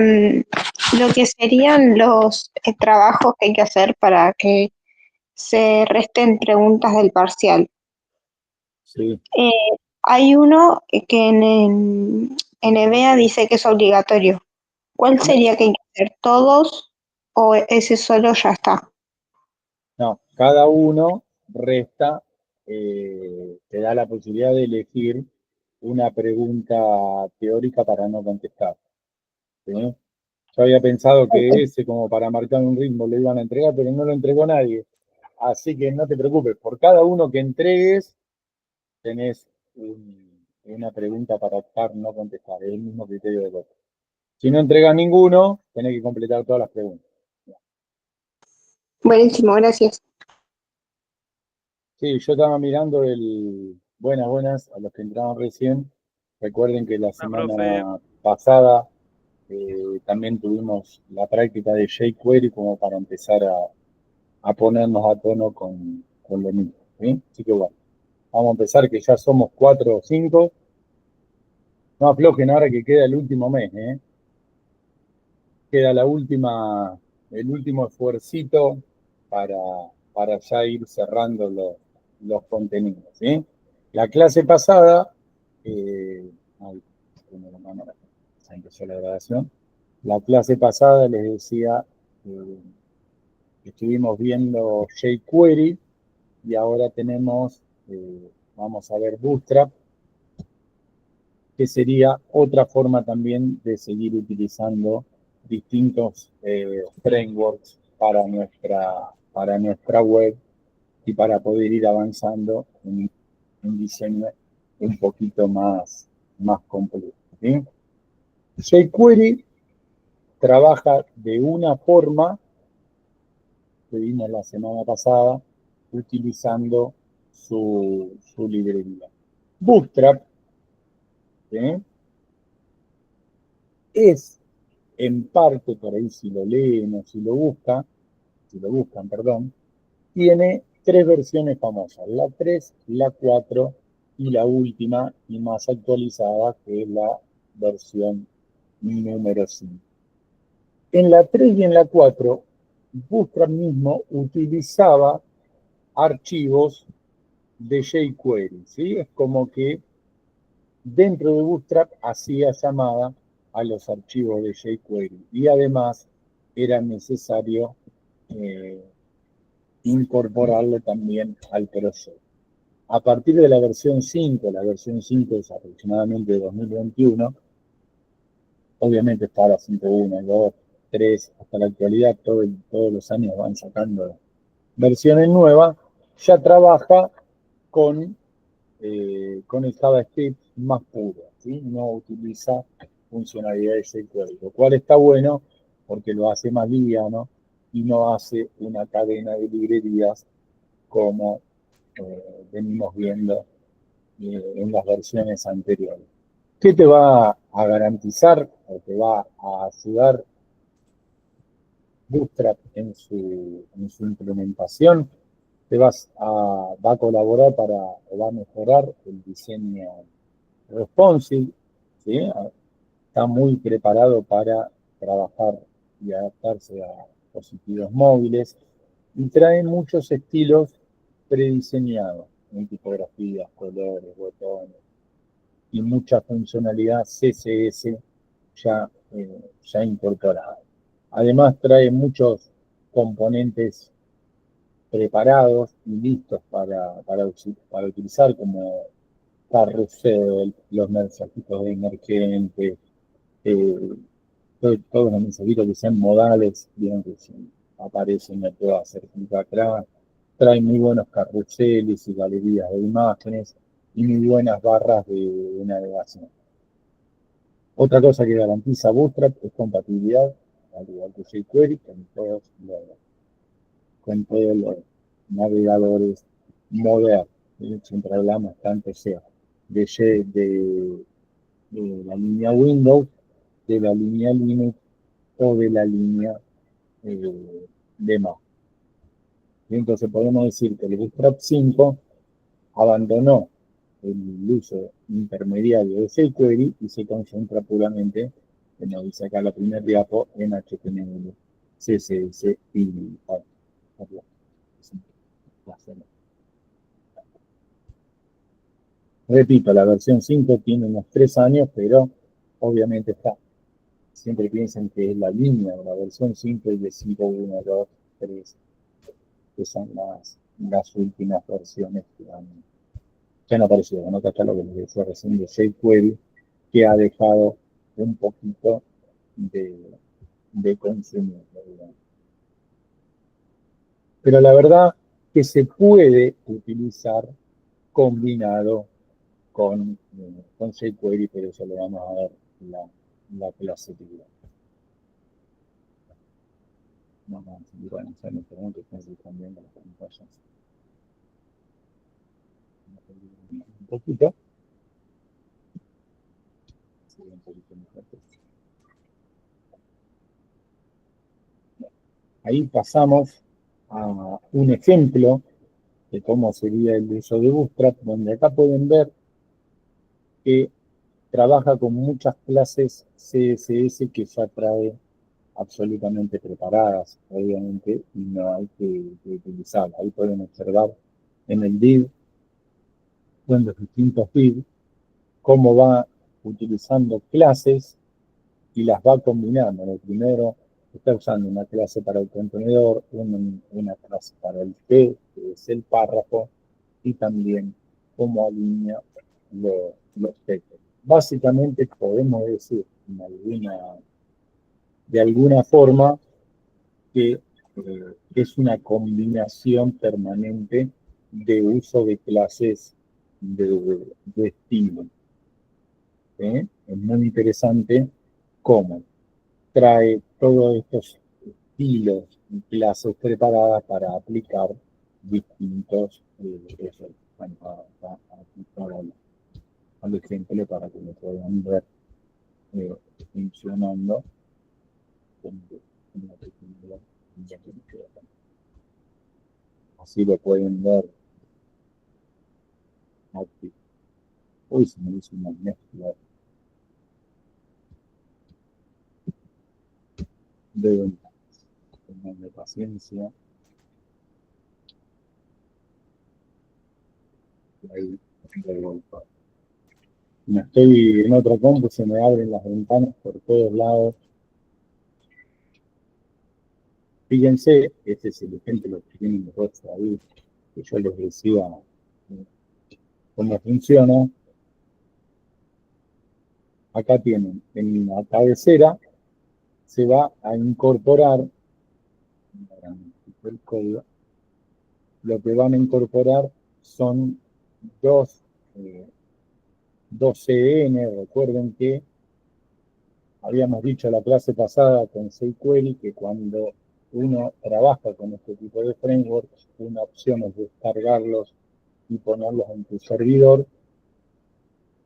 lo que serían los trabajos que hay que hacer para que se resten preguntas del parcial. Sí. Hay uno que en EVEA dice que es obligatorio. ¿Cuál sería que hay que hacer? ¿Todos o ese solo ya está? No, cada uno resta, te da la posibilidad de elegir una pregunta teórica para no contestar. ¿Sí? Yo había pensado que ese, como para marcar un ritmo, lo iban a entregar, pero no lo entregó nadie. Así que no te preocupes, por cada uno que entregues, tenés una pregunta para optar, no contestar. Es el mismo criterio de voto. Si no entregas ninguno, tenés que completar todas las preguntas. Buenísimo, gracias. Sí, yo estaba mirando el buenas a los que entraron recién. Recuerden que la profe. semana pasada también tuvimos la práctica de jQuery como para empezar a ponernos a tono con lo mismo. ¿Sí? Así que bueno, vamos a empezar que ya somos 4 o 5. No aflojen ahora que queda el último mes, ¿eh? Queda el último esfuercito para, para ya ir cerrando los contenidos, ¿sí? La clase pasada, ay, ya empezó la grabación. La clase pasada les decía que estuvimos viendo jQuery y ahora vamos a ver Bootstrap, que sería otra forma también de seguir utilizando distintos frameworks para nuestra web y para poder ir avanzando en un diseño un poquito más complejo. ¿Sí? jQuery trabaja de una forma que vimos la semana pasada utilizando su librería. Bootstrap, ¿sí? Es en parte, por ahí si lo leen o si lo buscan, perdón, tiene 3 versiones famosas, la 3, la 4 y la última y más actualizada, que es la versión número 5. En la 3 y en la 4, Bootstrap mismo utilizaba archivos de jQuery, ¿sí? Es como que dentro de Bootstrap hacía llamada a los archivos de jQuery y además era necesario incorporarlo también al proyecto. A partir de la versión 5, la versión 5 es aproximadamente de 2021, obviamente está la 101, 2, 3, hasta la actualidad, todos los años van sacando versiones nuevas, ya trabaja con el JavaScript más puro, ¿sí? No utiliza funcionalidades de jQuery, lo cual está bueno porque lo hace más liviano y no hace una cadena de librerías como venimos viendo en las versiones anteriores. ¿Qué te va a garantizar o te va a ayudar Bootstrap en su implementación? Va a colaborar o va a mejorar el diseño responsive, ¿sí? Está muy preparado para trabajar y adaptarse a dispositivos móviles y trae muchos estilos prediseñados en tipografías, colores, botones y mucha funcionalidad CSS ya incorporada. Además trae muchos componentes preparados y listos para utilizar como carrusel, los mensajitos de emergentes, todos los mensajitos que sean modales, bien que si aparecen me puedo hacer clic atrás. Trae muy buenos carruseles y galerías de imágenes y muy buenas barras de navegación. Otra cosa que garantiza Bootstrap es compatibilidad, al igual que jQuery, con todos los navegadores modernos. Siempre hablamos tanto sea de la línea Windows, de la línea Linux o de la línea de Mac. Y entonces podemos decir que el Bootstrap 5 abandonó el uso intermediario de jQuery y se concentra puramente que nos dice acá la primera diapo en HTML, CSS y repito, la versión 5 tiene unos 3 años, pero obviamente está. Siempre piensan que es la línea de la versión 5 y de 5, 1, 2, 3, que son las últimas versiones que han aparecido. Bueno, acá está lo que les decía recién de jQuery, que ha dejado un poquito de consumir. Pero la verdad que se puede utilizar combinado con jQuery, pero eso le vamos a ver la clase que viene. Vamos a seguir avanzando en preguntas, que están viendo las pantallas. Un poquito. Sí, un poquito mejor. Ahí pasamos a un ejemplo de cómo sería el uso de Bootstrap, donde acá pueden ver que trabaja con muchas clases CSS que ya trae absolutamente preparadas, obviamente, y no hay que utilizarlas. Ahí pueden observar en el div, en los distintos div, cómo va utilizando clases y las va combinando. El primero está usando una clase para el contenedor, una clase para el T, que es el párrafo, y también cómo alinea los textos. Básicamente podemos decir de alguna forma que es una combinación permanente de uso de clases de estilo. Es muy interesante cómo trae todos estos estilos y clases preparadas para aplicar distintos efectos. Bueno, aplicar al ejemplo para que lo puedan ver funcionando. Así lo pueden ver aquí. Uy, se me hizo una mezcla. Deben tenerme paciencia. Ahí, de vuelta. No estoy en otro compu, se me abren las ventanas por todos lados. Fíjense, este es el ejemplo que tienen los dos ahí, que yo les decía cómo funciona. Acá tienen en la cabecera, se va a incorporar el código. Lo que van a incorporar son dos CDN. Recuerden que habíamos dicho la clase pasada con jQuery que cuando uno trabaja con este tipo de frameworks, una opción es descargarlos y ponerlos en tu servidor,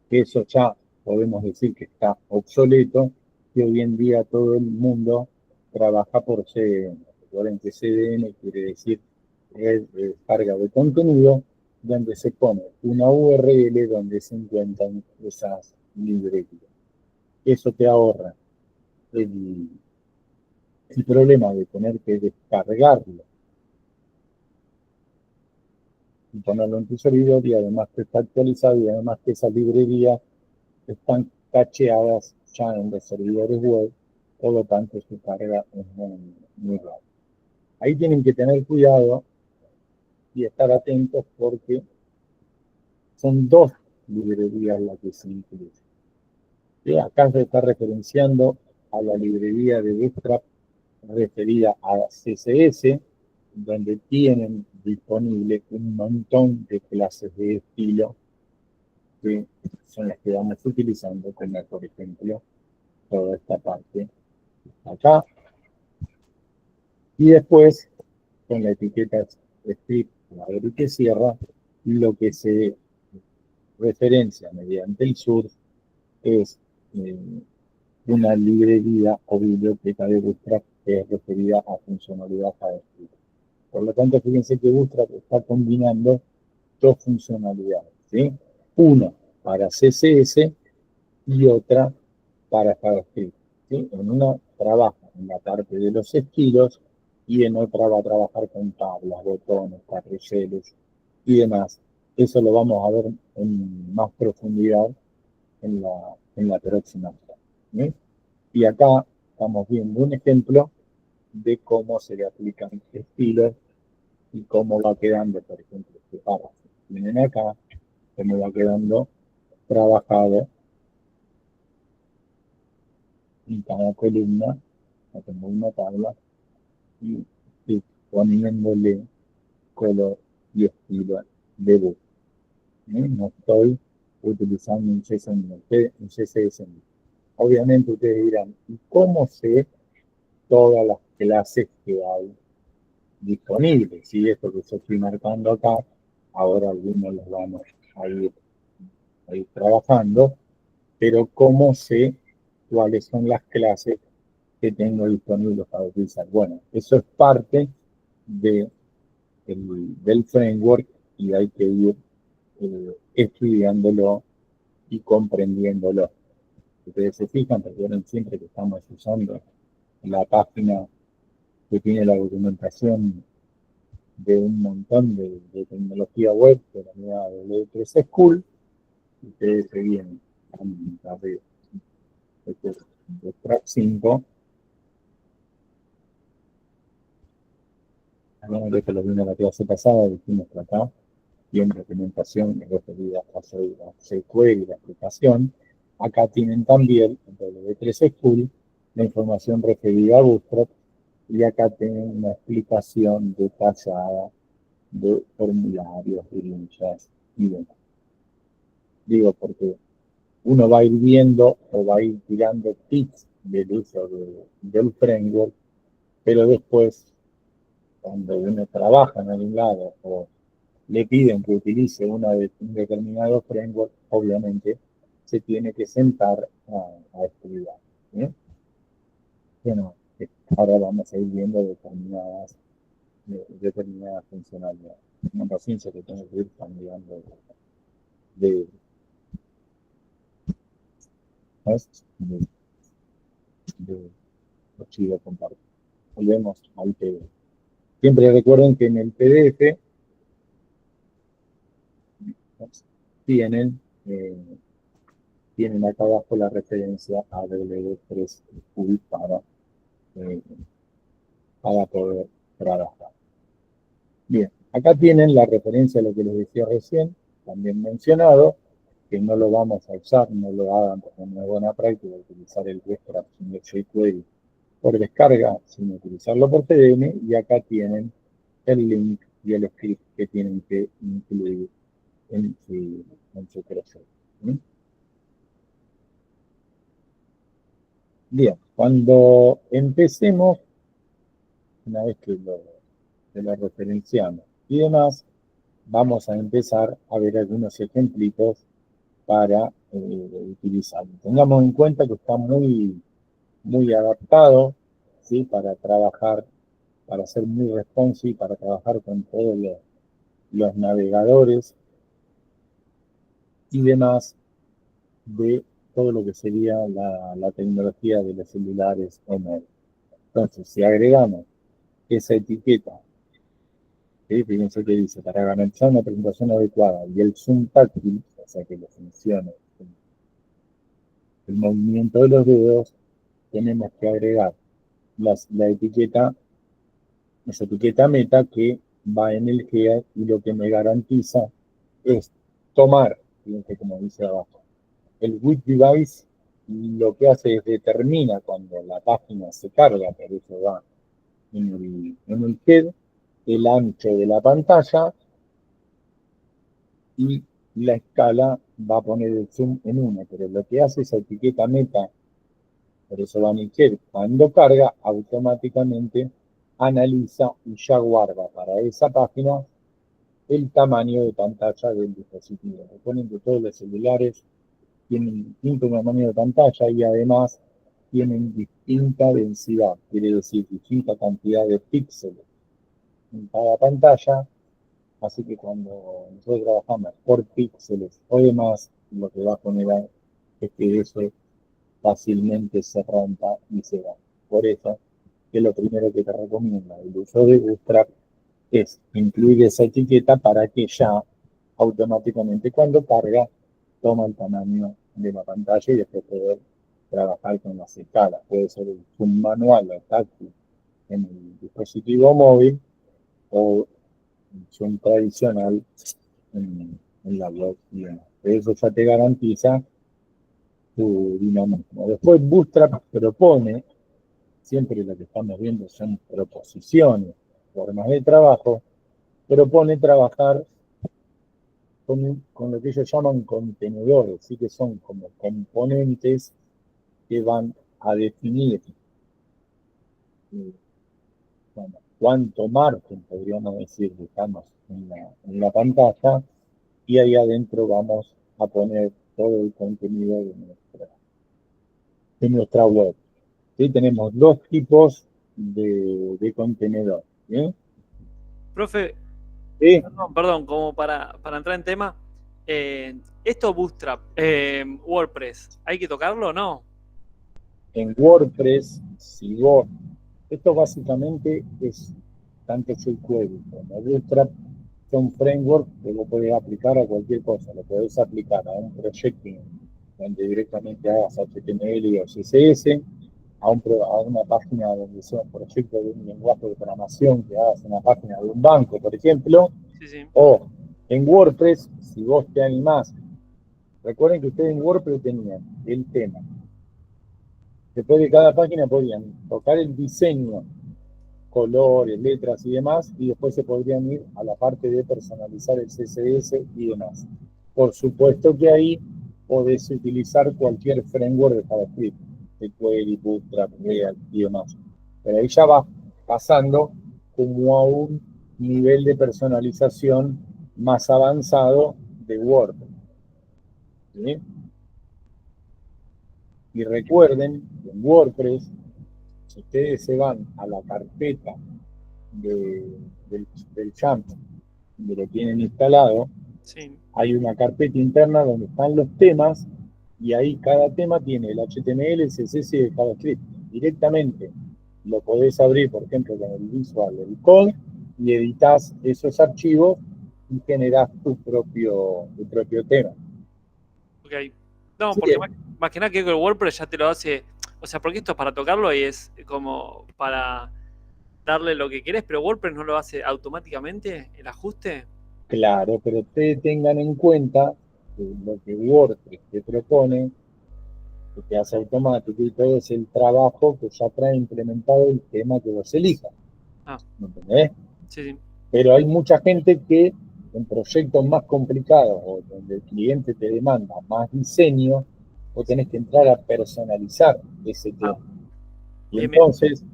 que eso ya podemos decir que está obsoleto, que hoy en día todo el mundo trabaja por CDN. Recuerden que CDN quiere decir red de descarga de contenido, donde se pone una URL donde se encuentran esas librerías. Eso te ahorra el problema de tener que descargarlo y ponerlo en tu servidor, y además que está actualizado, y además que esas librerías están cacheadas ya en los servidores web, por lo tanto su carga es muy rápida. Ahí tienen que tener cuidado y estar atentos porque son dos librerías las que se incluyen. Acá se está referenciando a la librería de Bootstrap referida a CSS, donde tienen disponible un montón de clases de estilo que son las que vamos utilizando, como por ejemplo toda esta parte acá. Y después, con la etiqueta script, abre que cierra, lo que se referencia mediante el source es una librería o biblioteca de Bootstrap que es referida a funcionalidad JavaScript. Por lo tanto, fíjense que Bootstrap está combinando dos funcionalidades, ¿sí? Una para CSS y otra para JavaScript. ¿sí? En una trabaja en la parte de los estilos y en otra va a trabajar con tablas, botones, carruseles y demás. Eso lo vamos a ver en más profundidad en la próxima clase, ¿sí? Y acá estamos viendo un ejemplo de cómo se le aplican estilos y cómo va quedando, por ejemplo, este párrafo. Miren acá cómo va quedando trabajado en cada columna, tengo una tabla y estoy poniéndole color y estilo de book. No estoy utilizando un CSS. Obviamente ustedes dirán, ¿y cómo sé todas las clases que hay disponibles? Si esto que yo estoy marcando acá, ahora algunos los vamos a ir trabajando, pero ¿cómo sé cuáles son las clases que tengo disponibles para utilizar? Bueno, eso es parte de del framework y hay que ir estudiándolo y comprendiéndolo. Ustedes se fijan, recuerden siempre que estamos usando la página que tiene la documentación de un montón de tecnología web de la unidad de Letters School. Ustedes se vienen a ver de track 5. Bueno, esto lo vimos en la clase pasada, dijimos que acá tienen documentación referida a SQL y la aplicación. Acá tienen también en W3 School la información referida a Bootstrap y acá tienen una explicación detallada de formularios, linchas y demás. Digo, porque uno va a ir viendo o va a ir tirando tips del uso del framework, pero después, cuando uno trabaja en algún lado o le piden que utilice un determinado framework, obviamente se tiene que sentar a estudiar. ¿Sí? Bueno, ahora vamos a ir viendo determinadas funcionalidades. Una paciencia que tengo que ir cambiando de, de, de archivo compartido. Volvemos al PDF. Siempre recuerden que en el PDF tienen, tienen acá abajo la referencia a W3 School eh, para poder trabajar. Bien, acá tienen la referencia a lo que les decía recién, también mencionado, que no lo vamos a usar, no lo hagan como una buena práctica, utilizar el Bootstrap sin el jQuery por descarga, sin utilizarlo por TDM, y acá tienen el link y el script que tienen que incluir en su proceso. ¿Sí? Bien, cuando empecemos, una vez que lo referenciamos y demás, vamos a empezar a ver algunos ejemplitos para utilizarlo. Tengamos en cuenta que está muy adaptado, ¿sí? Para trabajar, para ser muy responsive, para trabajar con todos los navegadores y demás de todo lo que sería la tecnología de los celulares o móviles. Entonces, si agregamos esa etiqueta, ¿sí? Fíjense que dice, para garantizar una presentación adecuada y el zoom táctil, o sea que le funcione el movimiento de los dedos, tenemos que agregar la etiqueta, esa etiqueta meta que va en el header y lo que me garantiza es tomar, fíjense como dice abajo, el with device lo que hace es determina cuando la página se carga, por eso va en el head, el ancho de la pantalla y la escala va a poner el zoom en 1, pero lo que hace esa etiqueta meta, por eso va en el head, cuando carga, automáticamente analiza y ya guarda para esa página el tamaño de pantalla del dispositivo. Recuerden que todos los celulares tienen distinto tamaño de pantalla y además tienen distinta densidad, quiere decir distinta cantidad de píxeles en cada pantalla, así que cuando nosotros trabajamos por píxeles o demás, lo que va a generar es que eso fácilmente se rompa y se va. Por eso, que lo primero que te recomiendo el uso de Bootstrap es incluir esa etiqueta para que ya automáticamente cuando carga toma el tamaño de la pantalla y después poder trabajar con las escalas. Puede ser un manual o táctil en el dispositivo móvil o un tradicional en la web. Y bueno, eso ya te garantiza tu dinamismo. Después Bootstrap propone, siempre lo que estamos viendo son proposiciones, formas de trabajo, propone trabajar con lo que ellos llaman contenedores, ¿sí? Que son como componentes que van a definir bueno, cuánto margen, podríamos decir, dejamos en la pantalla, y ahí adentro vamos a poner todo el contenido de nuestra web. ¿Sí? Tenemos dos tipos de contenedor. ¿Sí? Profe, ¿Sí? perdón, como para entrar en tema, esto Bootstrap, WordPress, ¿hay que tocarlo o no? En WordPress, si vos, esto básicamente es tanto jQuery como Bootstrap, son frameworks que vos podés aplicar a cualquier cosa. Lo podés aplicar a un proyecto donde directamente hagas HTML o CSS, a una página donde sea un proyecto de un lenguaje de programación, que hagas una página de un banco, por ejemplo, Sí, sí. o en WordPress, si vos te animás. Recuerden que ustedes en WordPress tenían el tema. Después de cada página podían tocar el diseño, colores, letras y demás, y después se podrían ir a la parte de personalizar el CSS y demás. Por supuesto que ahí podés utilizar cualquier framework de JavaScript, jQuery, Bootstrap, React y demás. Pero ahí ya va pasando como a un nivel de personalización más avanzado de WordPress. ¿Sí? Y recuerden que en WordPress, si ustedes se van a la carpeta del champ, de lo tienen instalado, Sí. hay una carpeta interna donde están los temas y ahí cada tema tiene el HTML, el CSS y el JavaScript. Directamente lo podés abrir, por ejemplo, con el Visual, el Code, y editas esos archivos y generás tu propio tema. Ok. No, Así porque que, más que nada creo que el WordPress ya te lo hace, o sea, porque esto es para tocarlo y es como para darle lo que querés, pero WordPress no lo hace automáticamente, el ajuste. claro, pero ustedes tengan en cuenta que lo que WordPress te propone, que te hace automático y todo, es el trabajo que ya trae implementado el tema que vos elijas. Ah, ¿Me entendés? sí, sí. Pero hay mucha gente que en proyectos más complicados o donde el cliente te demanda más diseño, vos tenés que entrar a personalizar ese Ah, tema. Y bien, bien. entonces,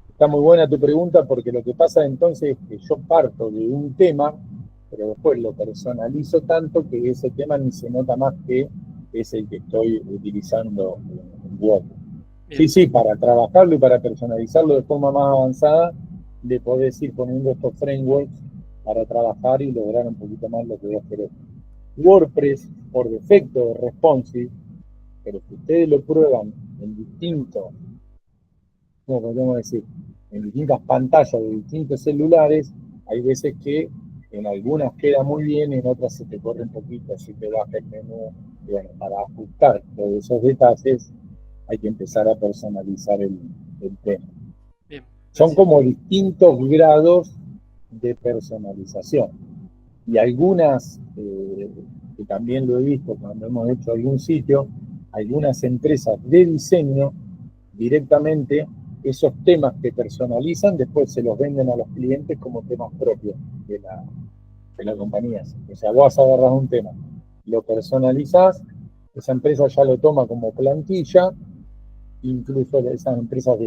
está muy buena tu pregunta porque lo que pasa entonces es que yo parto de un tema, pero después lo personalizo tanto que ese tema ni se nota más que es el que estoy utilizando en Word. Sí, Bien. sí, para trabajarlo y para personalizarlo de forma más avanzada, le podés ir poniendo estos frameworks para trabajar y lograr un poquito más lo que vos querés. WordPress, por defecto, es responsive, pero si ustedes lo prueban en distintos, ¿cómo podemos decir? En distintas pantallas de distintos celulares, hay veces que en algunas queda muy bien, en otras se te corre un poquito, se te baja el menú. Y bueno, para ajustar todos esos detalles, hay que empezar a personalizar el tema. Bien. Son Gracias. como distintos grados de personalización. Y algunas, que también lo he visto cuando hemos hecho algún sitio, algunas empresas de diseño directamente esos temas que personalizan, después se los venden a los clientes como temas propios de la compañía. O sea, vos agarrás un tema, lo personalizás, esa empresa ya lo toma como plantilla, incluso esas empresas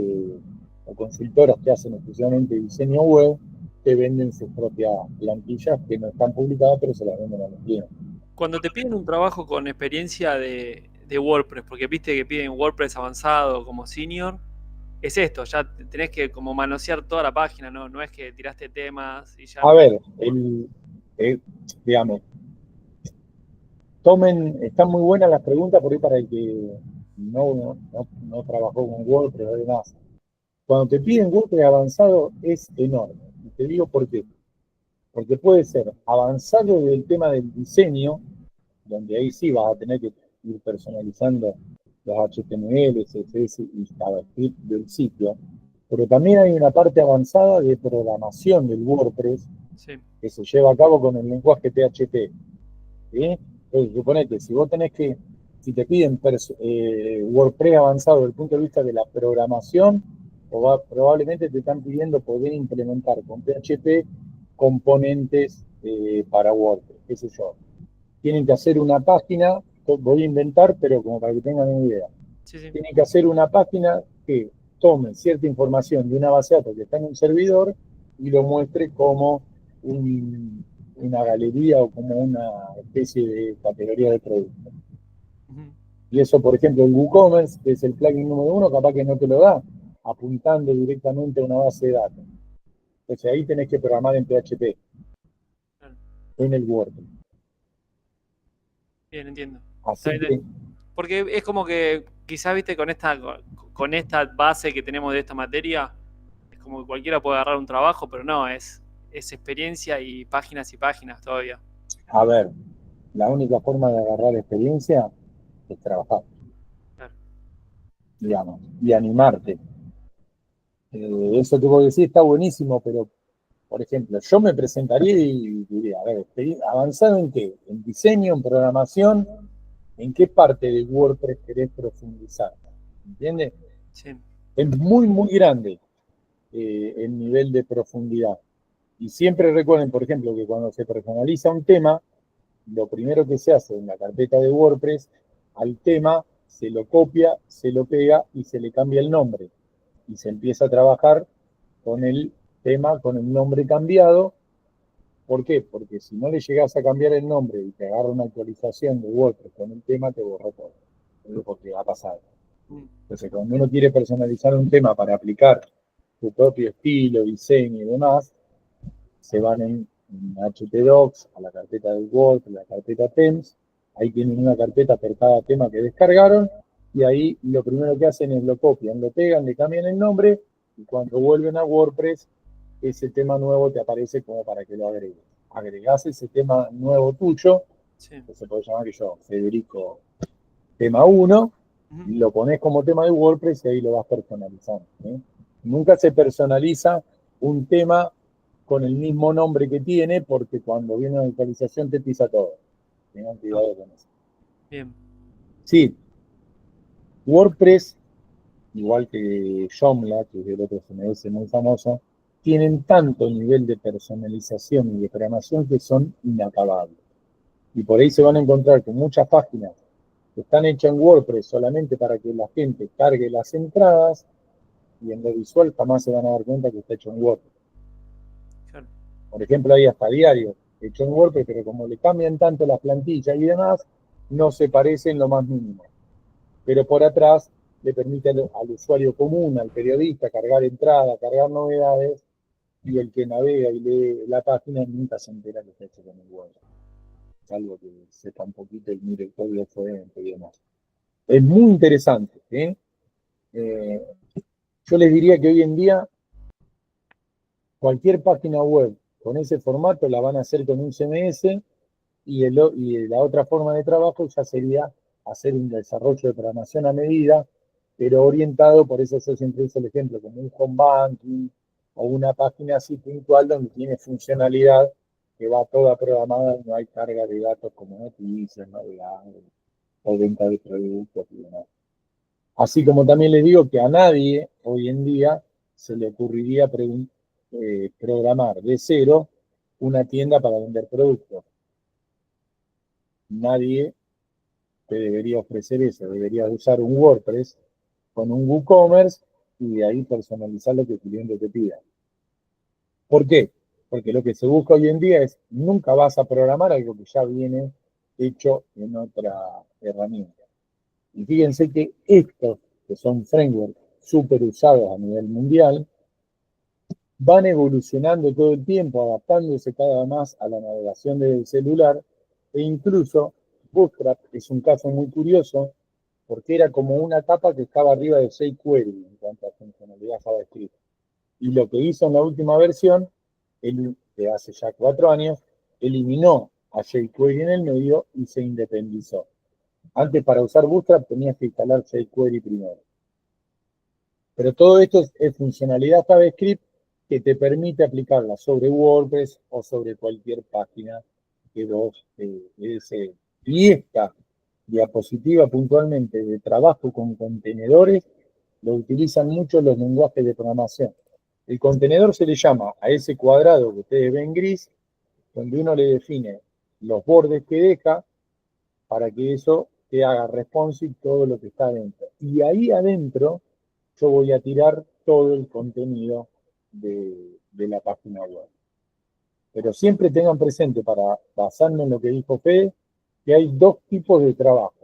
o consultoras que hacen exclusivamente diseño web, te venden sus propias plantillas que no están publicadas, pero se las venden a los clientes. Cuando te piden un trabajo con experiencia de WordPress, porque viste que piden WordPress avanzado como senior, es esto, ya tenés que como manosear toda la página, ¿no? No es que tiraste temas y ya A empezás. ver, digamos, está muy buena las preguntas por ahí para el que no trabajó con WordPress, además. Cuando te piden WordPress avanzado es enorme. Y te digo por qué. Porque puede ser avanzado del tema del diseño, donde ahí sí vas a tener que ir personalizando los HTML, CSS y JavaScript del sitio, pero también hay una parte avanzada de programación del WordPress Sí. que se lleva a cabo con el lenguaje PHP. ¿Sí? Entonces, suponete, si te piden WordPress avanzado desde el punto de vista de la programación, probablemente te están pidiendo poder implementar con PHP componentes para WordPress, qué sé yo. Tienen que hacer una página, voy a inventar, pero como para que tengan una idea. Sí, sí. Tienen que hacer una página que tome cierta información de una base de datos que está en un servidor y lo muestre como una galería o como una especie de categoría de producto. Ujú. Y eso, por ejemplo, el WooCommerce, que es el plugin número 1, capaz que no te lo da, apuntando directamente a una base de datos. Entonces ahí tenés que programar en PHP, Claro. en el WordPress. Bien, entiendo. Así Está que, bien. Porque es como que quizás, viste, con esta base que tenemos de esta materia, es como que cualquiera puede agarrar un trabajo, pero no, es experiencia y páginas todavía. a ver, la única forma de agarrar experiencia es trabajar, Claro. digamos, y animarte. Eso que vos decís está buenísimo, pero, por ejemplo, yo me presentaría y diría, a ver, ¿avanzado en qué? ¿En diseño, en programación? ¿En qué parte de WordPress querés profundizar? ¿Entiendes? Sí. Es muy, muy grande el nivel de profundidad. Y siempre recuerden, por ejemplo, que cuando se personaliza un tema, lo primero que se hace en la carpeta de WordPress, al tema se lo copia, se lo pega y se le cambia el nombre. Y se empieza a trabajar con el tema, con el nombre cambiado. ¿Por qué? Porque si no le llegas a cambiar el nombre y te agarra una actualización de WordPress con el tema, te borra todo. Porque ha pasado. Entonces, cuando uno quiere personalizar un tema para aplicar su propio estilo, diseño y demás, se van en htdocs a la carpeta de Word, a la carpeta Themes, ahí tienen una carpeta por cada tema que descargaron, y ahí lo primero que hacen es lo copian, lo pegan, le cambian el nombre, y cuando vuelven a WordPress, ese tema nuevo te aparece como para que lo agregues. Agregás ese tema nuevo tuyo, Sí. que se puede llamar Federico tema 1, Ujú. lo pones como tema de WordPress y ahí lo vas personalizando. Nunca se personaliza un tema con el mismo nombre que tiene, porque cuando viene una actualización te pisa todo. Tengan cuidado con eso. Bien. Sí, WordPress, igual que Joomla, que es el otro CMS muy famoso, tienen tanto nivel de personalización y de programación que son inacabables. Y por ahí se van a encontrar con muchas páginas que están hechas en WordPress solamente para que la gente cargue las entradas, y en lo visual jamás se van a dar cuenta que está hecho en WordPress. Claro. Por ejemplo, hay hasta diario hecho en WordPress, pero como le cambian tanto las plantillas y demás, no se parece en lo más mínimo. Pero por atrás le permite al usuario común, al periodista, cargar entradas, cargar novedades, y el que navega y lee la página nunca se entera que está hecho con el WordPress. Salvo que sepa un poquito y mire el código fuente y demás. Es muy interesante. Yo les diría que hoy en día cualquier página web con ese formato la van a hacer con un CMS, y la otra forma de trabajo ya sería hacer un desarrollo de programación a medida, pero orientado, por eso yo siempre uso el ejemplo, como un home banking o una página así puntual donde tiene funcionalidad que va toda programada y no hay carga de datos como noticias, navegables o venta de productos y demás. Así como también les digo que a nadie hoy en día se le ocurriría programar de cero una tienda para vender productos. Nadie te debería ofrecer eso. Deberías usar un WordPress con un WooCommerce y de ahí personalizar lo que el cliente te pida. ¿Por qué? Porque lo que se busca hoy en día es nunca vas a programar algo que ya viene hecho en otra herramienta. Y fíjense que estos, que son frameworks súper usados a nivel mundial, van evolucionando todo el tiempo, adaptándose cada vez más a la navegación del celular, e incluso Bootstrap es un caso muy curioso, porque era como una capa que estaba arriba de jQuery en cuanto a funcionalidad JavaScript. Y lo que hizo en la última versión, de hace ya 4 años, eliminó a jQuery en el medio y se independizó. Antes, para usar Bootstrap tenías que instalar jQuery primero. Pero todo esto es funcionalidad JavaScript que te permite aplicarla sobre WordPress o sobre cualquier página que vos desees. Y esta diapositiva puntualmente de trabajo con contenedores lo utilizan mucho los lenguajes de programación. El contenedor se le llama a ese cuadrado que ustedes ven gris, donde uno le define los bordes que deja para que eso te haga responsive todo lo que está adentro. Y ahí adentro yo voy a tirar todo el contenido de la página web. Pero siempre tengan presente, para basarme en lo que dijo Fede, que hay 2 tipos de trabajo.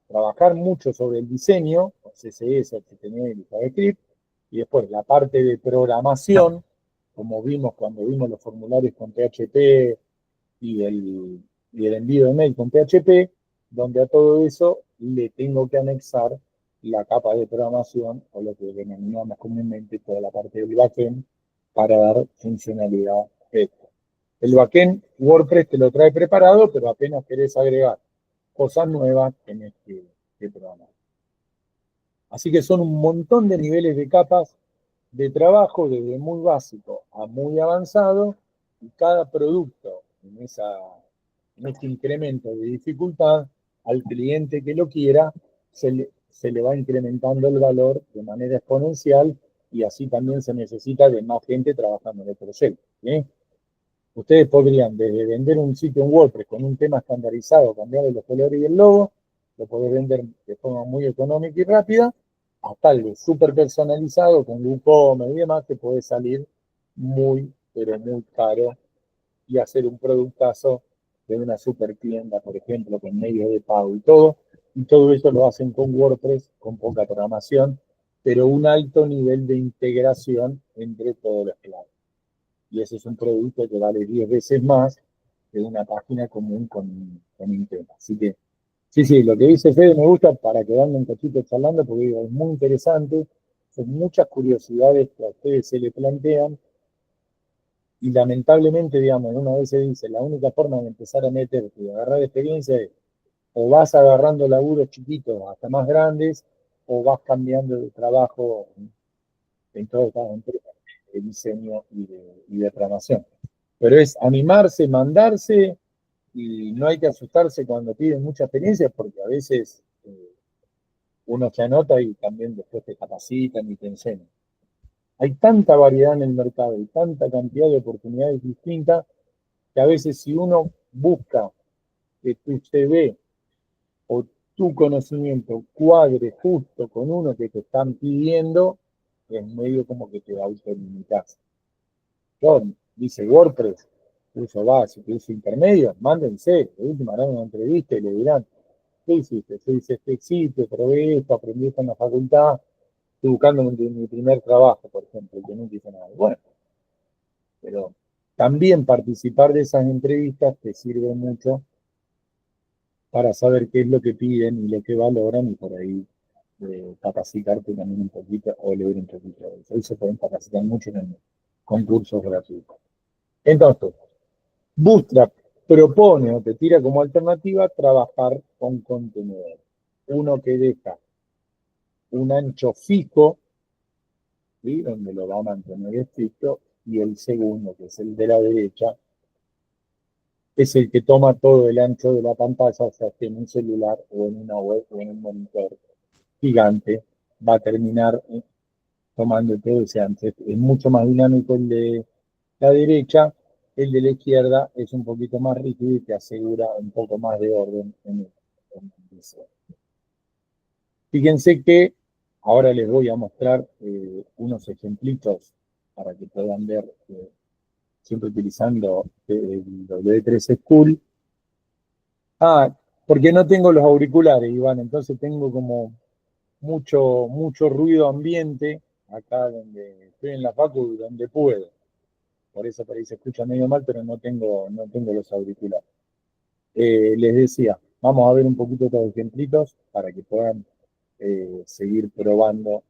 Trabajar mucho sobre el diseño, CSS, HTML y JavaScript, y después la parte de programación, como vimos cuando vimos los formularios con PHP y el envío de mail con PHP, donde a todo eso le tengo que anexar la capa de programación, o lo que denominamos comúnmente toda la parte del backend, para dar funcionalidad extra. El backend WordPress te lo trae preparado, pero apenas querés agregar cosas nuevas tenés que programar. Así que son un montón de niveles de capas de trabajo, desde muy básico a muy avanzado, y cada producto en este incremento de dificultad, al cliente que lo quiera, se le va incrementando el valor de manera exponencial, y así también se necesita de más gente trabajando en el proyecto. ¿Sí? Ustedes podrían, desde vender un sitio en WordPress con un tema estandarizado, cambiarle los colores y el logo, lo podés vender de forma muy económica y rápida, hasta algo súper personalizado con WooCommerce y demás, que puede salir muy, pero muy caro, y hacer un productazo de una super tienda, por ejemplo, con medios de pago y todo eso lo hacen con WordPress, con poca programación, pero un alto nivel de integración entre todos los claves. Y ese es un producto que vale 10 veces más que una página común con un tema. Así que, sí, lo que dice Fede me gusta para quedarme un cachito charlando, porque digo, es muy interesante, son muchas curiosidades que a ustedes se le plantean, y lamentablemente, digamos, una vez se dice, la única forma de empezar a meterte y agarrar experiencia es, o vas agarrando laburos chiquitos hasta más grandes, o vas cambiando de trabajo en todas estas empresas de diseño y de programación. Pero es animarse, mandarse, y no hay que asustarse cuando piden mucha experiencia, porque a veces uno se anota y también después te capacitan y te enseñan. Hay tanta variedad en el mercado y tanta cantidad de oportunidades distintas, que a veces, si uno busca que tu CV o tu conocimiento cuadre justo con uno que te están pidiendo, es medio como que te autolimitas. Yo, dice WordPress, uso básico, uso intermedio, mándense, de última harán una entrevista y le dirán, ¿qué hiciste? Yo hice este sitio, probé esto, aprendí esto en la facultad, estoy buscando mi primer trabajo, por ejemplo, que nunca hice nada. Bueno, pero también participar de esas entrevistas te sirve mucho para saber qué es lo que piden y lo que valoran, y por ahí capacitarte también un poquito o leer un poquito de eso. Ahí se pueden capacitar mucho en concursos gratuitos. Entonces, Bootstrap propone o te tira como alternativa trabajar con contenedores. Uno que deja un ancho fijo, ¿sí?, donde lo va a mantener estricto, y el segundo, que es el de la derecha, es el que toma todo el ancho de la pantalla, o sea, que en un celular o en una web o en un monitor gigante va a terminar tomando todo ese ancho. Es mucho más dinámico el de la derecha. El de la izquierda es un poquito más rígido y te asegura un poco más de orden en el diseño. Fíjense que ahora les voy a mostrar unos ejemplitos para que puedan ver, siempre utilizando el W3 School. Porque no tengo los auriculares, Iván, entonces tengo como mucho ruido ambiente acá donde estoy en la facu, donde puedo. Por ahí se escucha medio mal, pero no tengo los auriculares. Les decía, Vamos a ver un poquito de ejemplitos para que puedan seguir probando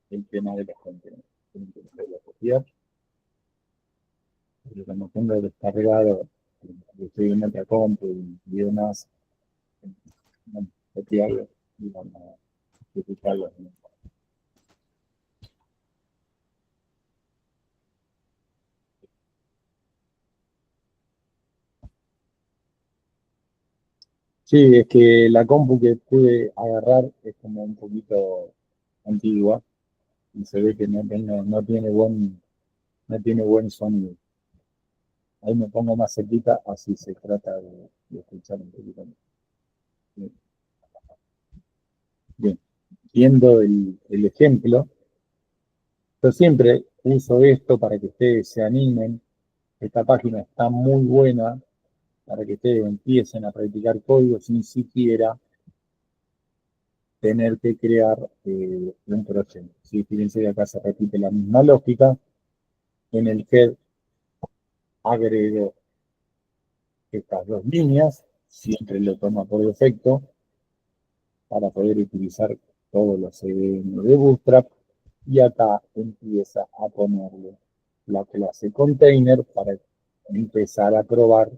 el tema de los contenidos. Voy a copiar. Pero cuando tengo descargado, estoy en otra compu y demás, vamos a copiarlo y vamos a ejecutarlo. Sí, es que la compu que pude agarrar es como un poquito antigua y se ve que no tiene buen sonido. Ahí me pongo más cerquita, así se trata de escuchar un poquito más. Bien, bien. Viendo el ejemplo, yo siempre uso esto para que ustedes se animen. Esta página está muy buena para que ustedes empiecen a practicar código sin siquiera tener que crear un proyecto. ¿Sí? Fíjense que acá se repite la misma lógica. En el head agrego estas dos líneas, siempre lo toma por defecto para poder utilizar todos los CDN de Bootstrap, y acá empieza a ponerle la clase container para empezar a probar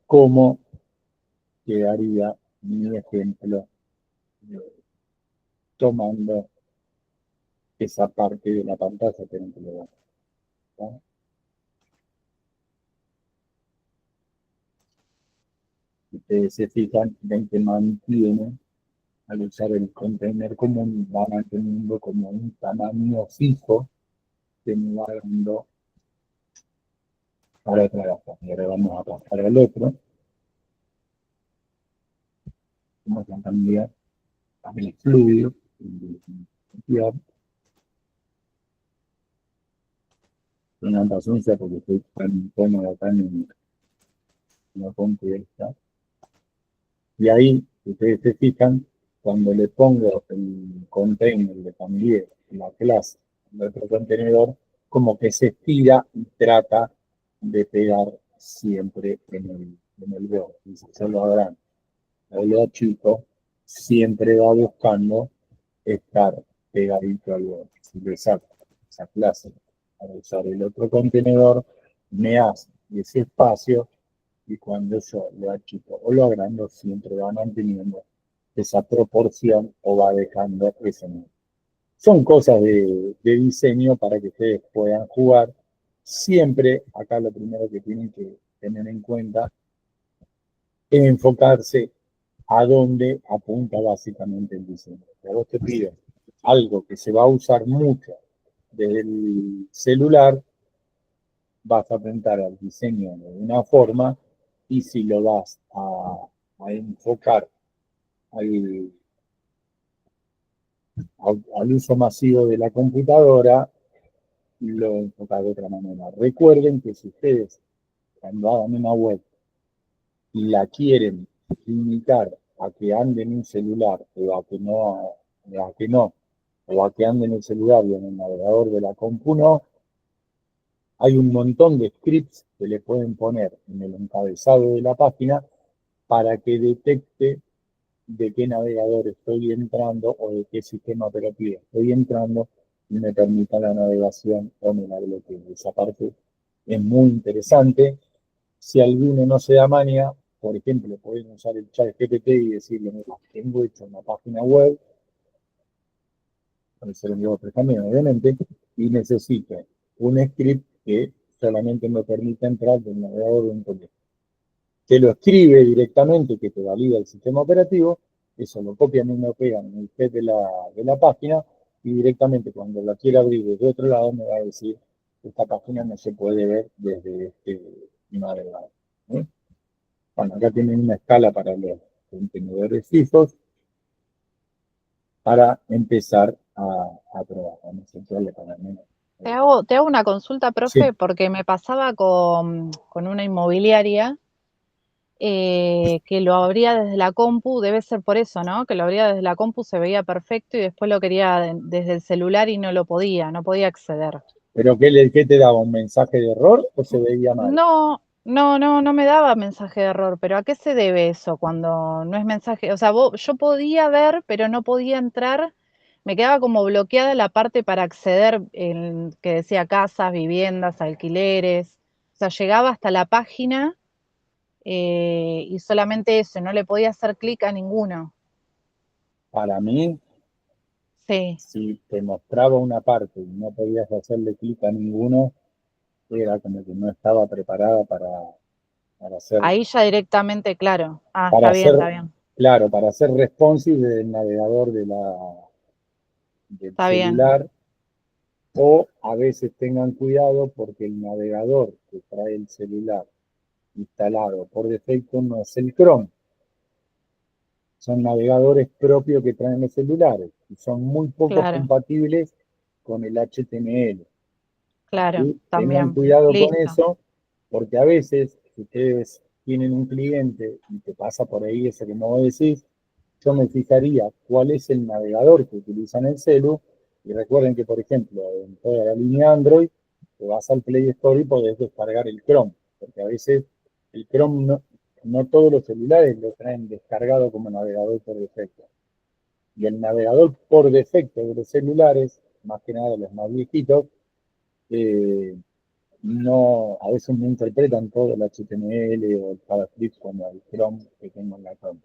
cómo quedaría mi ejemplo tomando esa parte de la pantalla que no te lo da. ¿Tá? Ustedes se fijan, ven que mantiene, al usar el container común, va manteniendo como un tamaño fijo que me va dando para trabajar. Y ahora vamos a pasar al otro. Vamos a cambiar el fluido. Una paciencia porque estoy tan cómodo acá en la compu esta. Y ahí, ustedes se fijan, cuando le pongo el container, le cambié la clase de otro contenedor, como que se estira y trata de pegar siempre en el borde. Y si se lo habrán, el chico siempre va buscando estar pegadito al borde. Si le saco esa clase para usar el otro contenedor, me hace ese espacio, y cuando yo lo achico o lo agrando, siempre va manteniendo esa proporción o va dejando ese número. Son cosas de diseño para que ustedes puedan jugar. Siempre, acá lo primero que tienen que tener en cuenta es enfocarse a dónde apunta básicamente el diseño. Si a vos te pido algo que se va a usar mucho desde el celular, vas a apuntar al diseño de una forma, y si lo vas a enfocar al uso masivo de la computadora, lo enfocas de otra manera. Recuerden que si ustedes, cuando hagan una web y la quieren limitar a que ande en un celular o a que no, o a que ande en el celular y en el navegador de la compu no, hay un montón de scripts que le pueden poner en el encabezado de la página para que detecte de qué navegador estoy entrando o de qué sistema operativo estoy entrando y me permita la navegación o me la bloquee. Esa parte es muy interesante. Si alguno no se da maña, por ejemplo, pueden usar el chat GPT y decirle: mira, tengo hecho una página web, con el servidor también, obviamente, y necesito un script que solamente me permita entrar del navegador de un teléfono. Te lo escribe directamente, que te valida el sistema operativo, eso lo copian y lo pegan en el head de la página, y directamente cuando la quiera abrir desde otro lado me va a decir: esta página no se puede ver desde este navegador. ¿Sí? Bueno, acá tienen una escala para los contenedores fijos para empezar a probar. Vamos a entrarle para menos. Te hago una consulta, profe, Sí. porque me pasaba con una inmobiliaria que lo abría desde la compu, debe ser por eso, ¿no? Que lo abría desde la compu, se veía perfecto, y después lo quería desde el celular y no podía acceder. ¿Pero qué te daba? ¿Un mensaje de error o se veía mal? No, No me daba mensaje de error, pero ¿a qué se debe eso cuando no es mensaje? O sea, yo podía ver, pero no podía entrar. Me quedaba como bloqueada la parte para acceder que decía casas, viviendas, alquileres. O sea, llegaba hasta la página y solamente eso, no le podía hacer clic a ninguno. Para mí, Sí, si te mostraba una parte y no podías hacerle clic a ninguno, era como que no estaba preparada para hacer, ahí ya directamente, claro. Ah, para hacer, está bien, claro, para hacer responsive del navegador del está bien, celular, o a veces tengan cuidado porque el navegador que trae el celular instalado por defecto no es el Chrome. Son navegadores propios que traen los celulares y son muy pocos claro, compatibles con el HTML. claro, ¿Sí? Tengan también. cuidado con Listo, eso, porque a veces, si ustedes tienen un cliente y te pasa por ahí eso que no decís, yo me fijaría cuál es el navegador que utilizan el celu, y recuerden que, por ejemplo, en toda la línea Android, te vas al Play Store y podés descargar el Chrome, porque a veces el Chrome no todos los celulares lo traen descargado como navegador por defecto. Y el navegador por defecto de los celulares, más que nada los más viejitos, eh, no, a veces no interpretan todo el HTML o el JavaScript como el Chrome que tengo en la Chrome.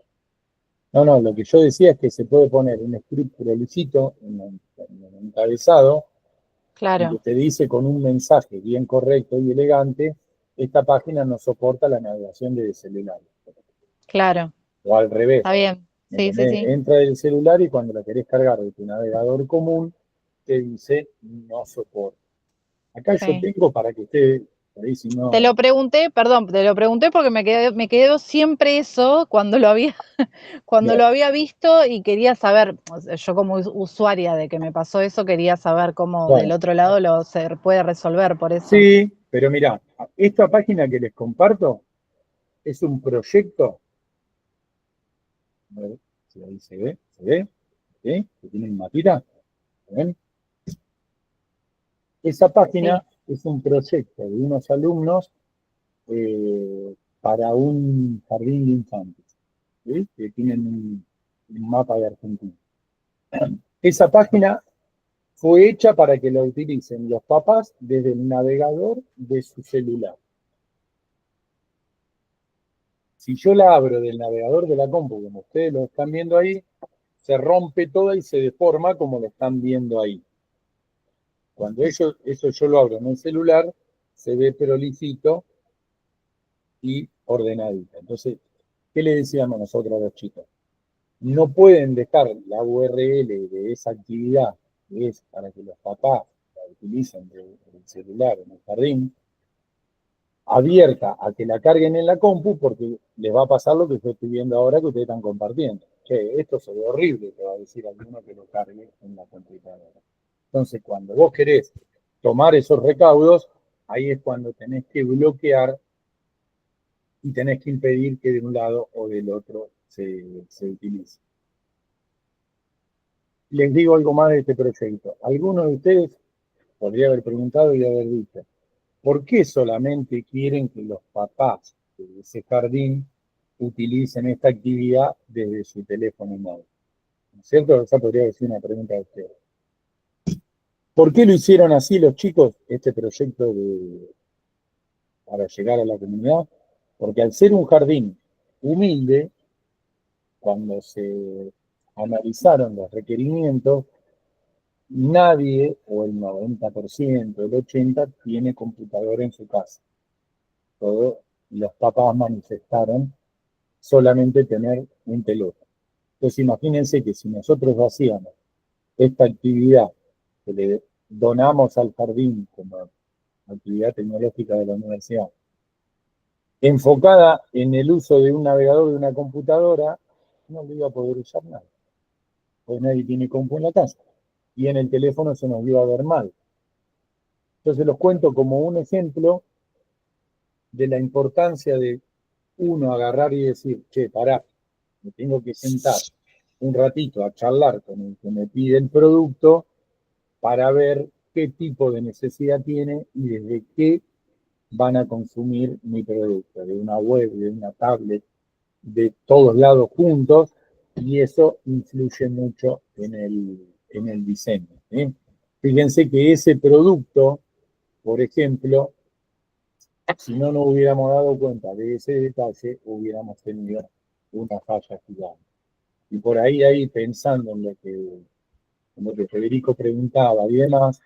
No, lo que yo decía es que se puede poner un script prolijito en el encabezado y que claro, te dice con un mensaje bien correcto y elegante, esta página no soporta la navegación de celulares. claro, O al revés, está bien. Sí, sí, sí. entra el celular y cuando la querés cargar de tu navegador común, te dice no soporta. Acá yo Sí. tengo para que usted, por ahí si Te no, lo pregunté, perdón, te lo pregunté porque me quedó siempre eso cuando cuando bien, lo había visto y quería saber, o sea, yo como usuaria de que me pasó eso, quería saber cómo del bueno, otro lado se puede resolver, por eso. sí, pero mirá, esta página que les comparto es un proyecto, a ver si ahí se ve, ¿sí? Que tiene un mapita, ¿ven? Esa página Sí, es un proyecto de unos alumnos para un jardín de infantes, ¿sí? Que tienen un mapa de Argentina. Esa página fue hecha para que la utilicen los papás desde el navegador de su celular. Si yo la abro del navegador de la compu, como ustedes lo están viendo ahí, se rompe toda y se deforma como lo están viendo ahí. Cuando eso yo lo abro en el celular, se ve prolijito y ordenadito. Entonces, ¿qué le decíamos nosotros a los chicos? No pueden dejar la URL de esa actividad, que es para que los papás la utilicen del celular en el jardín, abierta a que la carguen en la compu, porque les va a pasar lo que yo estoy viendo ahora que ustedes están compartiendo. Che, esto se ve horrible, te va a decir alguno que lo cargue en la computadora. Entonces, cuando vos querés tomar esos recaudos, ahí es cuando tenés que bloquear y tenés que impedir que de un lado o del otro se utilice. Les digo algo más de este proyecto. Algunos de ustedes podría haber preguntado y haber dicho, ¿por qué solamente quieren que los papás de ese jardín utilicen esta actividad desde su teléfono móvil? ¿No es cierto? Esa podría ser una pregunta de ustedes. ¿Por qué lo hicieron así los chicos, este proyecto para llegar a la comunidad? Porque al ser un jardín humilde, cuando se analizaron los requerimientos, nadie, o el 90%, el 80%, tiene computadora en su casa. Todos los papás manifestaron solamente tener un teléfono. Entonces imagínense que si nosotros hacíamos esta actividad que le donamos al jardín como actividad tecnológica de la universidad, enfocada en el uso de un navegador de una computadora, no lo iba a poder usar nadie, pues nadie tiene compu en la casa. Y en el teléfono se nos iba a ver mal. Entonces los cuento como un ejemplo de la importancia de uno agarrar y decir, che, pará, me tengo que sentar un ratito a charlar con el que me pide el producto para ver qué tipo de necesidad tiene y desde qué van a consumir mi producto, de una web, de una tablet, de todos lados juntos, y eso influye mucho en el diseño. Fíjense que ese producto, por ejemplo, si no nos hubiéramos dado cuenta de ese detalle, hubiéramos tenido una falla gigante. Y por ahí pensando en lo que Federico preguntaba y demás,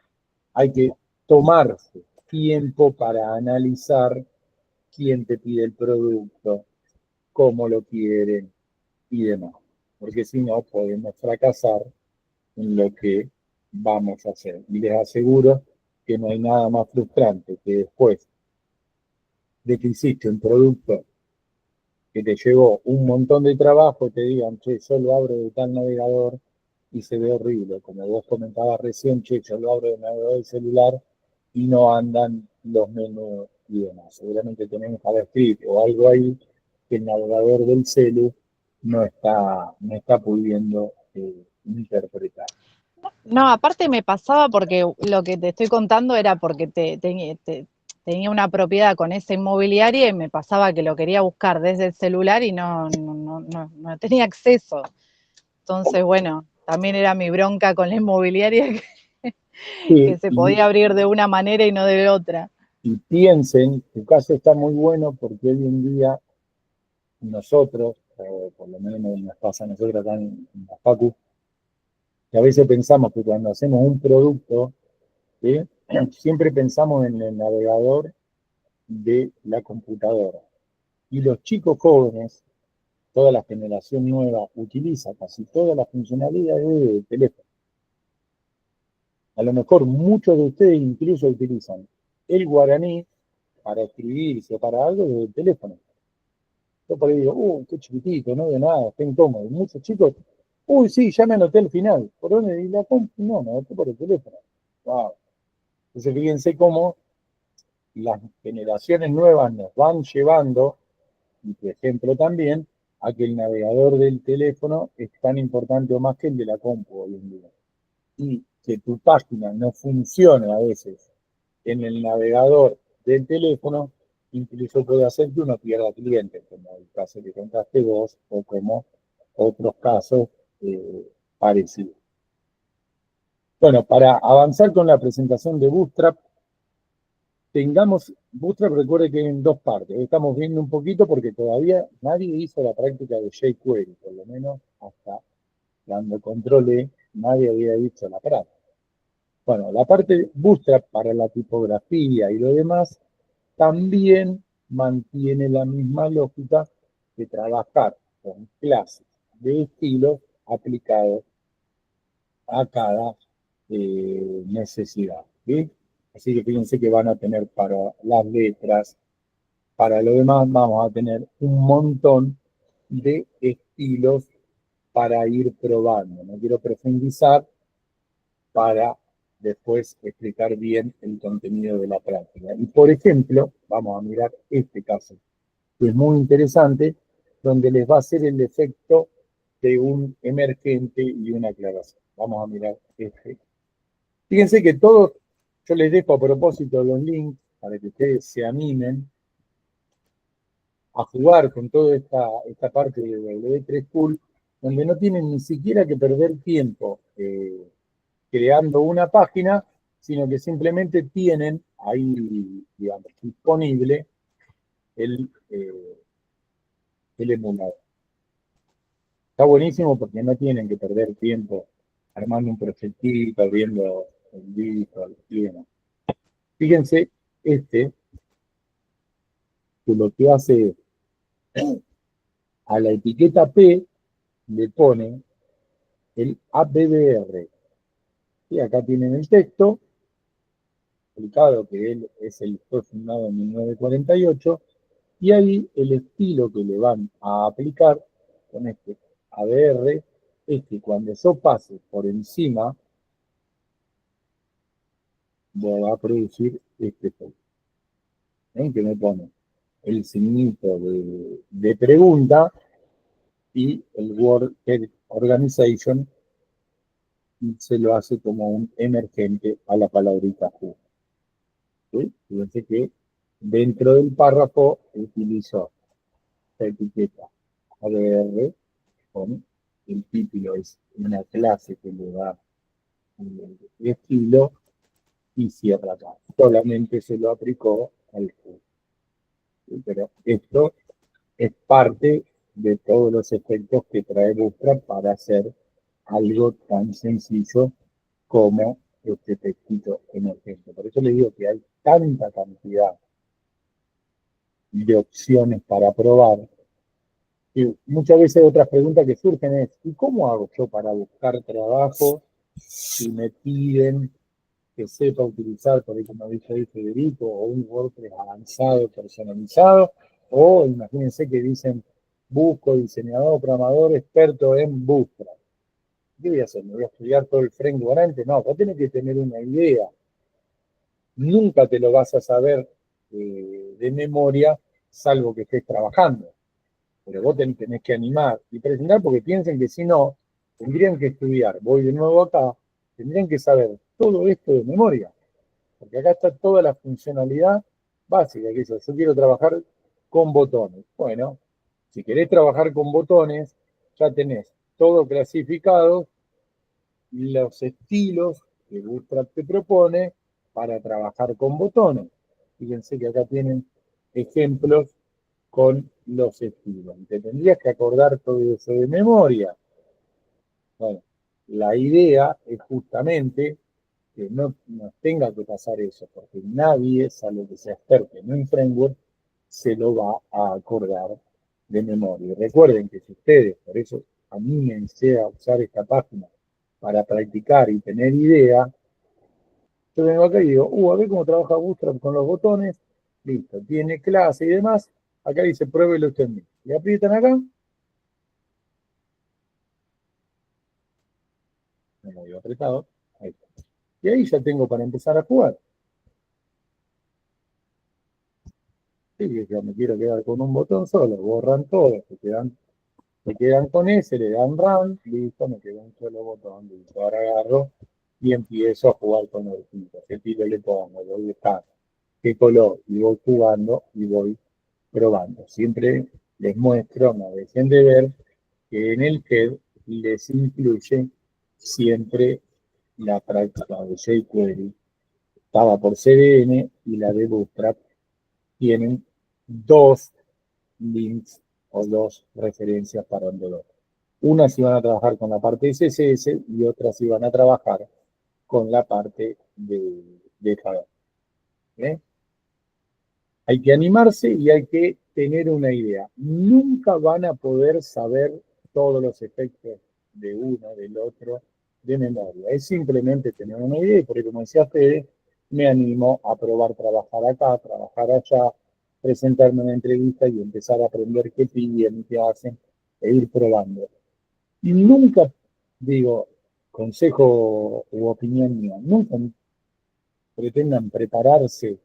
hay que tomarse tiempo para analizar quién te pide el producto, cómo lo quieren y demás. Porque si no, podemos fracasar en lo que vamos a hacer. Y les aseguro que no hay nada más frustrante que después de que hiciste un producto que te llevó un montón de trabajo, te digan, che, yo lo abro de tal navegador y se ve horrible. Como vos comentabas recién, che, yo lo abro de navegador de celular y no andan los menús y demás. Seguramente tenemos JavaScript o algo ahí que el navegador del celu no está pudiendo interpretar. No, aparte me pasaba porque lo que te estoy contando era porque tenía una propiedad con esa inmobiliaria y me pasaba que lo quería buscar desde el celular y no tenía acceso. Entonces, bueno, también era mi bronca con la inmobiliaria que se podía abrir de una manera y no de otra. Y piensen, tu caso está muy bueno porque hoy en día nosotros, o por lo menos nos pasa a nosotros acá en la Facu, que a veces pensamos que cuando hacemos un producto, ¿sí? Siempre pensamos en el navegador de la computadora. Y los chicos jóvenes, toda la generación nueva, utiliza casi todas las funcionalidades del teléfono. A lo mejor muchos de ustedes incluso utilizan el guaraní para escribirse o para algo desde el teléfono. Yo por ahí digo, qué chiquitito, no veo nada, está incómodo. Y muchos chicos, sí, ya me anoté el final. ¿Por dónde? Y la compu, no, me anoté por el teléfono. Wow. Entonces fíjense cómo las generaciones nuevas nos van llevando, y por ejemplo también, a que el navegador del teléfono es tan importante o más que el de la compu hoy en día. Y que tu página no funcione a veces en el navegador del teléfono, incluso puede hacer que uno pierda clientes, como el caso que contaste vos, o como otros casos parecidos. Bueno, para avanzar con la presentación de Bootstrap, Bootstrap, recuerde que en dos partes. Estamos viendo un poquito porque todavía nadie hizo la práctica de jQuery, por lo menos hasta cuando controlé, nadie había dicho la práctica. Bueno, la parte Bootstrap para la tipografía y lo demás también mantiene la misma lógica de trabajar con clases de estilos aplicados a cada necesidad. ¿Sí? Así que fíjense que van a tener para las letras, para lo demás vamos a tener un montón de estilos para ir probando. No quiero profundizar para después explicar bien el contenido de la práctica. Y por ejemplo, vamos a mirar este caso, que es muy interesante, donde les va a hacer el efecto de un emergente y una aclaración. Vamos a mirar este. Fíjense que todos, yo les dejo a propósito los links para que ustedes se animen a jugar con toda esta parte de W3 School, donde no tienen ni siquiera que perder tiempo creando una página, sino que simplemente tienen ahí, digamos, disponible el emulador. Está buenísimo porque no tienen que perder tiempo armando un proyectito, abriendo el Visual y demás. Fíjense, que lo que hace a la etiqueta P le pone el ABBR. Y acá tienen el texto, explicado que él fue fundado en 1948, y ahí el estilo que le van a aplicar con este ABR es que cuando yo pase por encima, va a producir este texto. ¿Ven? Que me pone el signito de pregunta y el Word Organization se lo hace como un emergente a la palabrita Q. ¿Sí? Fíjense que dentro del párrafo utilizo la etiqueta ADR con el título, es una clase que le da un estilo y cierra acá. Solamente se lo aplicó al juego. Pero esto es parte de todos los efectos que trae Bootstrap para hacer algo tan sencillo como este textito emergente. Por eso les digo que hay tanta cantidad de opciones para probar. Y muchas veces otras preguntas que surgen es, ¿y cómo hago yo para buscar trabajo si me piden que sepa utilizar, por ahí como dice ahí Federico, o un WordPress avanzado, personalizado, o imagínense que dicen, busco diseñador, programador, experto en Bootstrap? ¿Qué voy a hacer? ¿Me voy a estudiar todo el framework antes? No, vos tenés que tener una idea. Nunca te lo vas a saber de memoria, salvo que estés trabajando. Pero vos tenés que animar y presentar, porque piensen que si no, tendrían que estudiar. Voy de nuevo acá, tendrían que saber todo esto de memoria. Porque acá está toda la funcionalidad básica, que es, yo quiero trabajar con botones. Bueno, si querés trabajar con botones, ya tenés todo clasificado, los estilos que Bootstrap te propone para trabajar con botones. Fíjense que acá tienen ejemplos con los estilos. Te tendrías que acordar todo eso de memoria. Bueno, la idea es justamente que no nos tenga que pasar eso, porque nadie, salvo que sea experto en un framework, se lo va a acordar de memoria. Y recuerden que si ustedes, por eso anímense a usar esta página para practicar y tener idea, yo vengo acá y digo, a ver cómo trabaja Bootstrap con los botones, listo, tiene clase y demás, acá dice pruébelo usted mismo. Y aprietan acá, me lo digo apretado, ahí está. Y ahí ya tengo para empezar a jugar. Sí, que yo me quiero quedar con un botón solo, borran todo, se quedan con ese, le dan run, listo, me queda un solo botón, listo, ahora agarro y empiezo a jugar con los distintos. ¿Qué tiro le pongo? Voy buscando qué color, y voy jugando y voy probando. Siempre les muestro, no dejen de ver, que en el head les incluye siempre la práctica de jQuery. Estaba por CDN y la de Bootstrap tienen dos links o dos referencias para Android. Unas si van a trabajar con la parte de CSS y otras si van a trabajar con la parte de Java. ¿Eh? Hay que animarse y hay que tener una idea. Nunca van a poder saber todos los efectos de uno, del otro, de memoria. Es simplemente tener una idea y por ahí, como decía Fede, me animo a probar trabajar acá, trabajar allá, presentarme en una entrevista y empezar a aprender qué piden, qué hacen, e ir probando. Y nunca, digo, consejo u opinión mía, nunca pretendan prepararse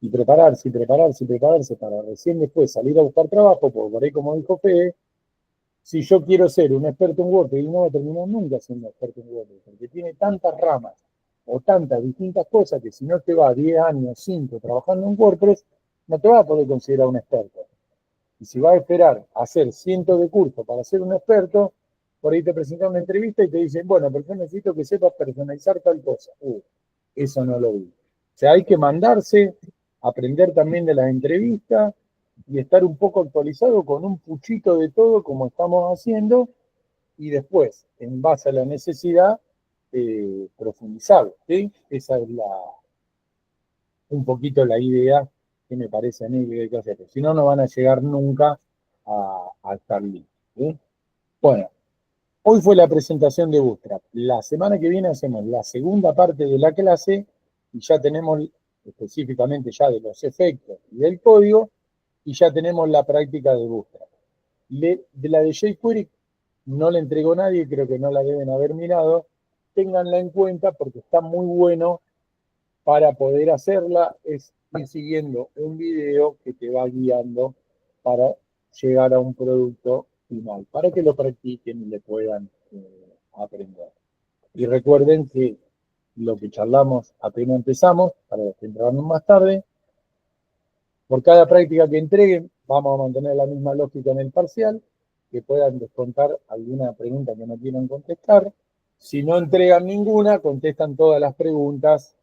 y prepararse y prepararse y prepararse para recién después salir a buscar trabajo, porque por ahí, como dijo Fede, si yo quiero ser un experto en WordPress y no voy a terminar nunca siendo experto en WordPress, porque tiene tantas ramas o tantas distintas cosas que si no te va 10 años, 5 trabajando en WordPress, no te vas a poder considerar un experto. Y si vas a esperar a hacer cientos de cursos para ser un experto, por ahí te presentan una entrevista y te dicen, bueno, pero yo necesito que sepas personalizar tal cosa. Eso no lo vi. O sea, hay que mandarse, aprender también de las entrevistas y estar un poco actualizado con un puchito de todo como estamos haciendo y después, en base a la necesidad, profundizar. ¿Sí? Esa es un poquito la idea que me parece a mí que hay que hacer. Si no, no van a llegar nunca a estar listos. ¿Sí? Bueno, hoy fue la presentación de Bootstrap. La semana que viene hacemos la segunda parte de la clase y ya tenemos específicamente ya de los efectos y del código y ya tenemos la práctica de Bootstrap. De la de jQuery no la entregó nadie, creo que no la deben haber mirado. Ténganla en cuenta porque está muy bueno para poder hacerla. Es ir siguiendo un video que te va guiando para llegar a un producto final, para que lo practiquen y le puedan aprender. Y recuerden que lo que charlamos apenas empezamos, para los que entraron más tarde, Por cada práctica que entreguen, vamos a mantener la misma lógica en el parcial, que puedan descontar alguna pregunta que no quieran contestar. Si no entregan ninguna, contestan todas las preguntas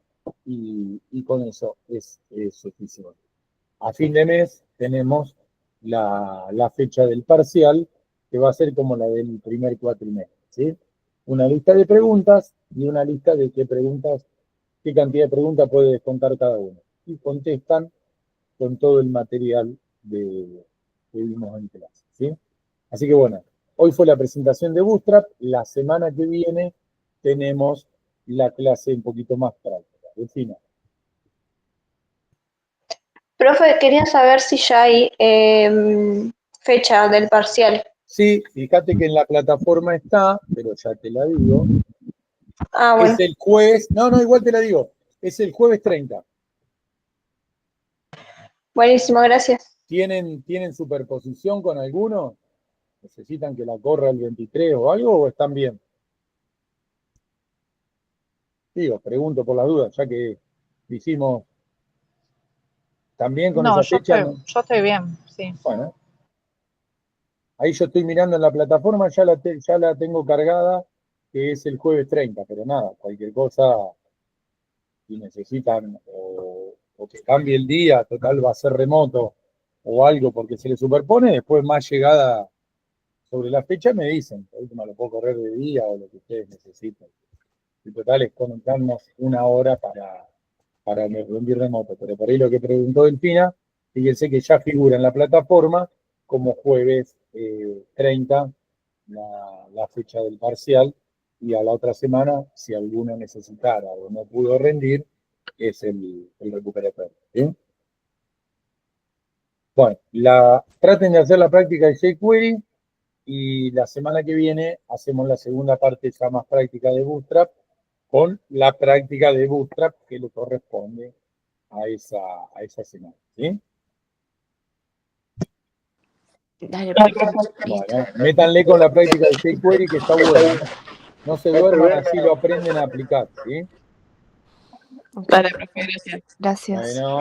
y con eso es suficiente. A fin de mes tenemos la fecha del parcial, que va a ser como la del primer cuatrimestre, ¿sí? Una lista de preguntas y una lista de qué cantidad de preguntas puede descontar cada uno. Y contestan con todo el material que vimos en clase, ¿sí? Así que bueno, hoy fue la presentación de Bootstrap. La semana que viene tenemos la clase un poquito más práctica. Delfina. Profe, quería saber si ya hay fecha del parcial. Sí, fíjate que en la plataforma está, pero ya te la digo. Ah, bueno. Es el jueves, no, igual te la digo. Es el jueves 30. Buenísimo, gracias. ¿Tienen superposición con alguno? ¿Necesitan que la corra el 23 o algo o están bien? Digo, pregunto por las dudas, ya que hicimos también con No, esa fecha. yo estoy bien, sí. Bueno. Ahí yo estoy mirando en la plataforma, ya la tengo cargada, que es el jueves 30, pero nada, cualquier cosa, si necesitan o que cambie el día, total va a ser remoto o algo porque se le superpone, después más llegada sobre la fecha me dicen, por último lo puedo correr de día o lo que ustedes necesiten. Y total es conectarnos una hora para rendir remoto, pero por ahí lo que preguntó Delfina, fíjense que ya figura en la plataforma como jueves 30 la fecha del parcial, y a la otra semana, si alguno necesitara o no pudo rendir, es el recuperatorio, ¿sí? Bueno, traten de hacer la práctica de jQuery y la semana que viene hacemos la segunda parte ya más práctica de Bootstrap, con la práctica de Bootstrap que le corresponde a esa semana, ¿sí? Dale, profe. Bueno, métanle con la práctica de jQuery que está buena. No se duerman, así lo aprenden a aplicar, ¿sí? Dale, profe, gracias. Gracias. Bueno.